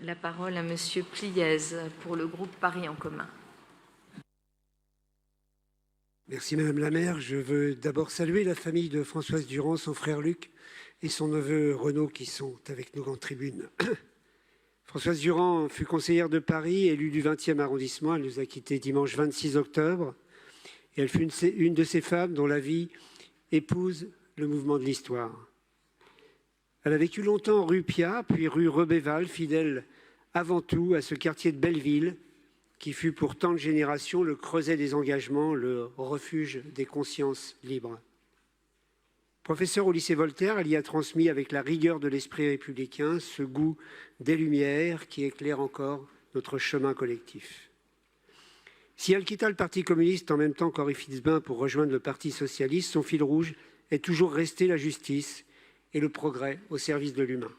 La parole à Monsieur Pliez pour le groupe Paris en commun. Merci Madame la maire. Je veux d'abord saluer la famille de Françoise Durand, son frère Luc et son neveu Renaud qui sont avec nous en tribune. Françoise Durand fut conseillère de Paris, élue du 20e arrondissement. Elle nous a quittés dimanche 26 octobre. Et elle fut une de ces femmes dont la vie épouse le mouvement de l'histoire. Elle a vécu longtemps rue Piat, puis rue Rebéval, fidèle avant tout à ce quartier de Belleville, qui fut pour tant de générations le creuset des engagements, le refuge des consciences libres. Professeure au lycée Voltaire, elle y a transmis avec la rigueur de l'esprit républicain ce goût des Lumières qui éclaire encore notre chemin collectif. Si elle quitta le Parti communiste en même temps qu'Henri Fitzbain pour rejoindre le Parti socialiste, son fil rouge est toujours resté la justice et le progrès au service de l'humain.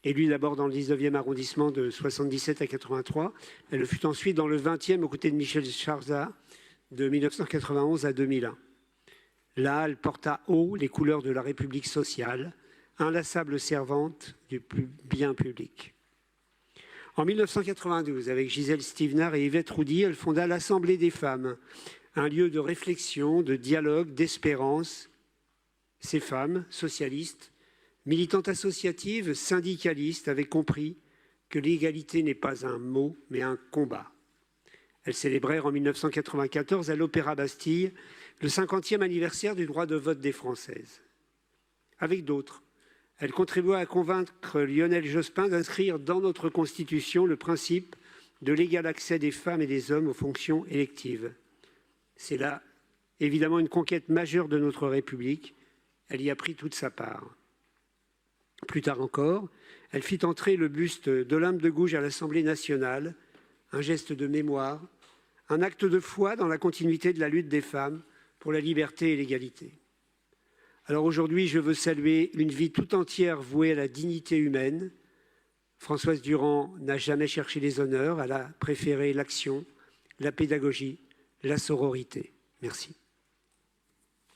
Élue d'abord dans le 19e arrondissement de 77 à 83, elle le fut ensuite dans le 20e aux côtés de Michel Charzat de 1991 à 2001. Là, elle porta haut les couleurs de la République sociale, inlassable servante du bien public. En 1992, avec Gisèle Stévenard et Yvette Roudy, elle fonda l'Assemblée des femmes, un lieu de réflexion, de dialogue, d'espérance. Ces femmes, socialistes, militantes associatives, syndicalistes, avaient compris que l'égalité n'est pas un mot, mais un combat. Elles célébrèrent en 1994 à l'Opéra Bastille le 50e anniversaire du droit de vote des Françaises. Avec d'autres, elles contribuaient à convaincre Lionel Jospin d'inscrire dans notre Constitution le principe de l'égal accès des femmes et des hommes aux fonctions électives. C'est là, évidemment, une conquête majeure de notre République. Elle y a pris toute sa part. Plus tard encore, elle fit entrer le buste d'Olympe de Gouges à l'Assemblée nationale, un geste de mémoire, un acte de foi dans la continuité de la lutte des femmes pour la liberté et l'égalité. Alors aujourd'hui, je veux saluer une vie tout entière vouée à la dignité humaine. Françoise Durand n'a jamais cherché les honneurs, elle a préféré l'action, la pédagogie, la sororité. Merci.